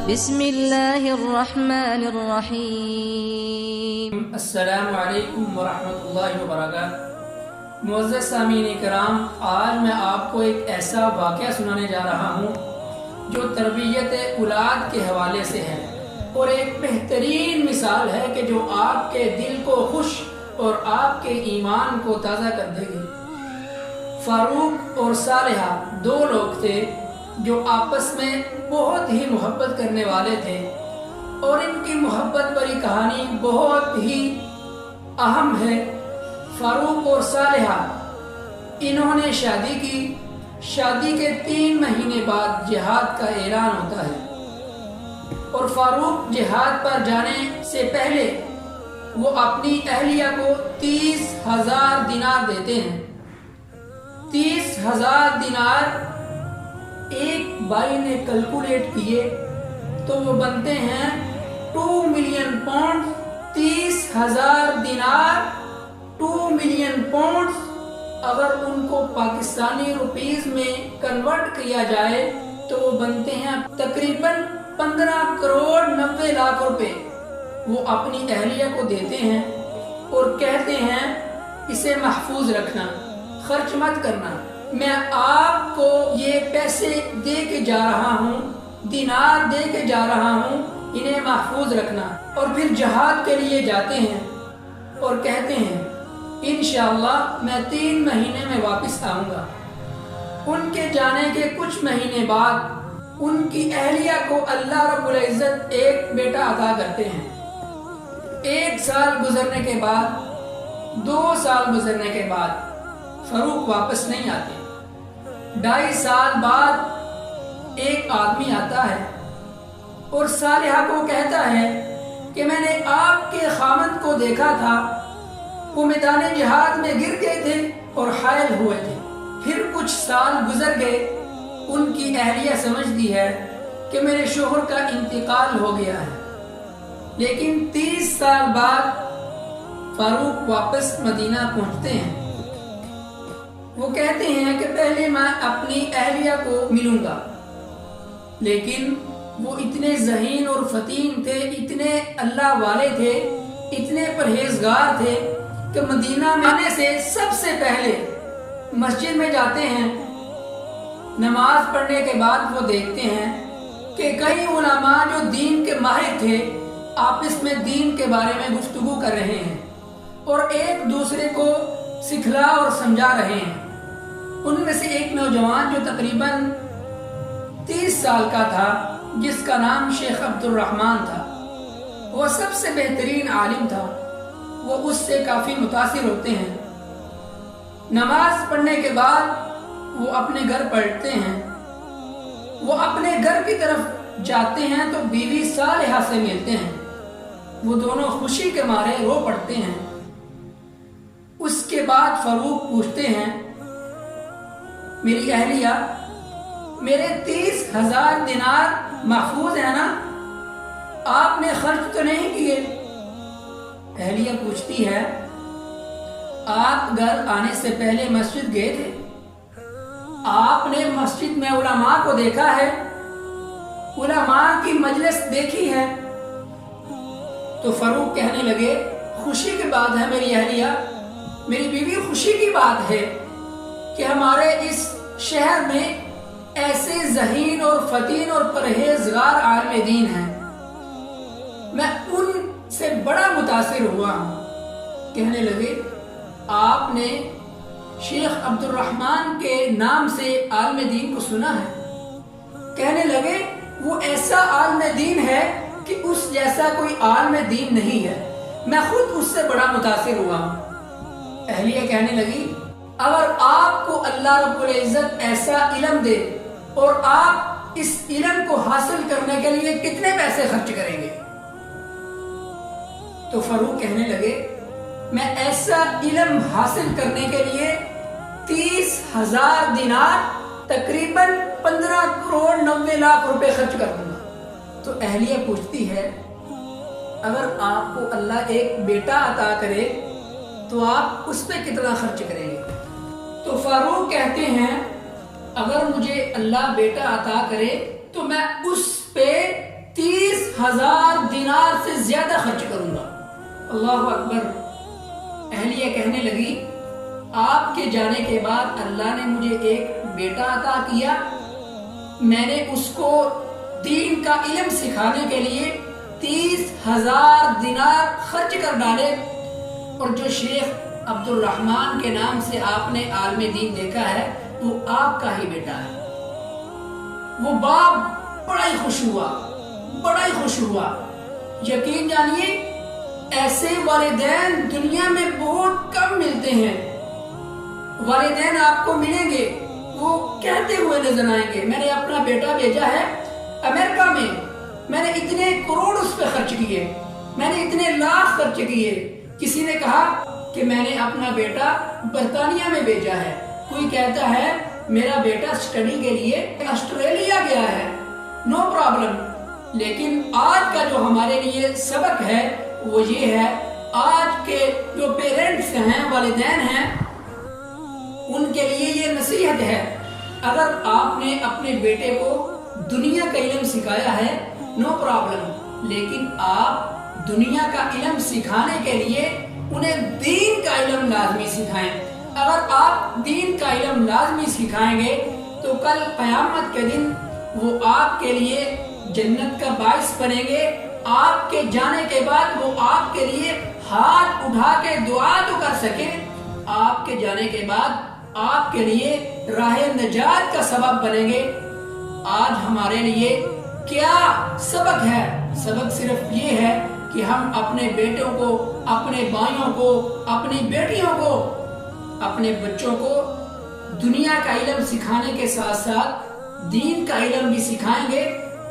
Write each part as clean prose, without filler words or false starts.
بسم اللہ الرحمن الرحیم۔ السلام علیکم ورحمۃ اللہ وبرکاتہ۔ معزز سامعین کرام، آج میں آپ کو ایک ایسا واقعہ سنانے جا رہا ہوں جو تربیت اولاد کے حوالے سے ہے اور ایک بہترین مثال ہے کہ جو آپ کے دل کو خوش اور آپ کے ایمان کو تازہ کر دے گی۔ فاروق اور صالحہ دو لوگ تھے جو آپس میں بہت ہی محبت کرنے والے تھے، اور ان کی محبت بھری کہانی بہت ہی اہم ہے۔ فاروق اور صالحہ انہوں نے شادی کی۔ شادی کے 3 مہینے بعد جہاد کا اعلان ہوتا ہے، اور فاروق جہاد پر جانے سے پہلے وہ اپنی اہلیہ کو 30,000 دینار دیتے ہیں۔ 30,000 دینار ایک بھائی نے کیلکولیٹ کیے تو وہ بنتے ہیں 2 ملین پاؤنڈ۔ 30,000 دینار 2 ملین پاؤنڈ اگر ان کو پاکستانی روپیز میں کنورٹ کیا جائے تو وہ بنتے ہیں تقریباً 15 کروڑ 90 لاکھ روپے۔ وہ اپنی اہلیہ کو دیتے ہیں اور کہتے ہیں اسے محفوظ رکھنا، خرچ مت کرنا، میں آپ کو یہ پیسے دے کے جا رہا ہوں، دینار دے کے جا رہا ہوں، انہیں محفوظ رکھنا۔ اور پھر جہاد کے لیے جاتے ہیں اور کہتے ہیں انشاءاللہ میں 3 مہینے میں واپس آؤں گا۔ ان کے جانے کے کچھ مہینے بعد ان کی اہلیہ کو اللہ رب العزت ایک بیٹا عطا کرتے ہیں۔ 1 سال گزرنے کے بعد، 2 سال گزرنے کے بعد فاروق واپس نہیں آتے۔ 2.5 سال بعد ایک آدمی آتا ہے اور صالحہ کو کہتا ہے کہ میں نے آپ کے خامند کو دیکھا تھا، وہ میدان جہاد میں گر گئے تھے اور حائل ہوئے تھے۔ پھر کچھ سال گزر گئے، ان کی اہلیہ سمجھتی ہے کہ میرے شوہر کا انتقال ہو گیا ہے، لیکن 30 سال بعد فاروق واپس مدینہ پہنچتے ہیں۔ وہ کہتے ہیں کہ پہلے میں اپنی اہلیہ کو ملوں گا، لیکن وہ اتنے ذہین اور فطین تھے، اتنے اللہ والے تھے، اتنے پرہیزگار تھے کہ مدینہ میں آنے سے سب سے پہلے مسجد میں جاتے ہیں۔ نماز پڑھنے کے بعد وہ دیکھتے ہیں کہ کئی علماء جو دین کے ماہر تھے آپس میں دین کے بارے میں گفتگو کر رہے ہیں اور ایک دوسرے کو سکھلا اور سمجھا رہے ہیں۔ ان میں سے ایک نوجوان جو تقریباً 30 سال کا تھا، جس کا نام شیخ عبد الرحمن تھا، وہ سب سے بہترین عالم تھا، وہ اس سے کافی متاثر ہوتے ہیں۔ نماز پڑھنے کے بعد وہ اپنے گھر پلٹتے ہیں۔ وہ اپنے گھر کی طرف جاتے ہیں تو بیوی صالحہ سے ملتے ہیں۔ وہ دونوں خوشی کے مارے رو پڑتے ہیں۔ اس کے بعد فاروق پوچھتے ہیں میری اہلیہ، میرے 30,000 دینار محفوظ ہے نا؟ آپ نے خرچ تو نہیں کیے؟ اہلیہ پوچھتی ہے آپ گھر آنے سے پہلے مسجد گئے تھے؟ آپ نے مسجد میں علماء کو دیکھا ہے؟ علماء کی مجلس دیکھی ہے؟ تو فاروق کہنے لگے خوشی کی بات ہے میری اہلیہ، میری بیوی، خوشی کی بات ہے کہ ہمارے اس شہر میں ایسے ذہین اور فطین اور پرہیزگار عالم دین ہیں، میں ان سے بڑا متاثر ہوا ہوں۔ کہنے لگے آپ نے شیخ عبد الرحمن کے نام سے عالم دین کو سنا ہے؟ کہنے لگے وہ ایسا عالم دین ہے کہ اس جیسا کوئی عالم دین نہیں ہے، میں خود اس سے بڑا متاثر ہوا ہوں۔ اہلیہ کہنے لگی اگر آپ کو اللہ رب العزت ایسا علم دے اور آپ اس علم کو حاصل کرنے کے لیے کتنے پیسے خرچ کریں گے؟ تو فاروق کہنے لگے میں ایسا علم حاصل کرنے کے لیے 30,000 دینار تقریباً 15 کروڑ 90 لاکھ روپے خرچ کر دوں گا۔ تو اہلیہ پوچھتی ہے اگر آپ کو اللہ ایک بیٹا عطا کرے تو آپ اس پہ کتنا خرچ کریں گے؟ تو فاروق کہتے ہیں اگر مجھے اللہ بیٹا عطا کرے تو میں اس پہ 30,000 دینار سے زیادہ خرچ کروں گا۔ اللہ اکبر۔ اہلیہ کہنے لگی آپ کے جانے کے بعد اللہ نے مجھے ایک بیٹا عطا کیا، میں نے اس کو دین کا علم سکھانے کے لیے 30,000 دینار خرچ کر ڈالے، اور جو شیخ عبد الرحمن کے نام سے آپ نے عالم دین دیکھا ہے وہ آپ کا ہی بیٹا ہے۔ وہ باپ بڑا ہی خوش ہوا، بڑا ہی خوش ہوا۔ یقین جانیے ایسے والدین دنیا میں بہت کم ملتے ہیں۔ والدین آپ کو ملیں گے وہ کہتے ہوئے نظر آئیں گے میں نے اپنا بیٹا بھیجا ہے امریکہ میں نے اتنے کروڑ اس پہ خرچ کیے، میں نے اتنے لاکھ خرچ کیے۔ کسی نے کہا کہ میں نے اپنا بیٹا برطانیہ میں بھیجا ہے، کوئی کہتا ہے میرا بیٹا اسٹڈی کے لیے آسٹریلیا گیا ہے، نو پرابلم۔ لیکن آج کا جو ہمارے لیے سبق ہے وہ یہ ہے، آج کے جو پیرنٹس ہیں، والدین ہیں، ان کے لیے یہ نصیحت ہے، اگر آپ نے اپنے بیٹے کو دنیا کا علم سکھایا ہے نو پرابلم، لیکن آپ دنیا کا علم سکھانے کے لیے انہیں دین کا علم لازمی سکھائیں۔ اگر آپ دین کا علم لازمی سکھائیں گے تو کل قیامت کے دن وہ آپ کے لیے جنت کا باعث بنیں گے۔ آپ کے جانے کے بعد وہ آپ کے لیے ہاتھ اٹھا کے دعا تو کر سکیں، آپ کے جانے کے بعد آپ کے لیے راہ نجات کا سبب بنیں گے۔ آج ہمارے لیے کیا سبق ہے؟ سبق صرف یہ ہے کہ ہم اپنے بیٹوں کو، اپنے بھائیوں کو، اپنی بیٹیوں کو، اپنے بچوں کو دنیا کا علم سکھانے کے ساتھ ساتھ دین کا علم بھی سکھائیں گے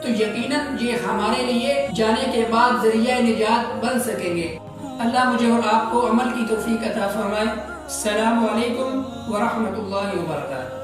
تو یقیناً یہ ہمارے لیے جانے کے بعد ذریعہ نجات بن سکیں گے۔ اللہ مجھے اور آپ کو عمل کی توفیق عطا فرمائے۔ السلام علیکم ورحمۃ اللہ وبرکاتہ۔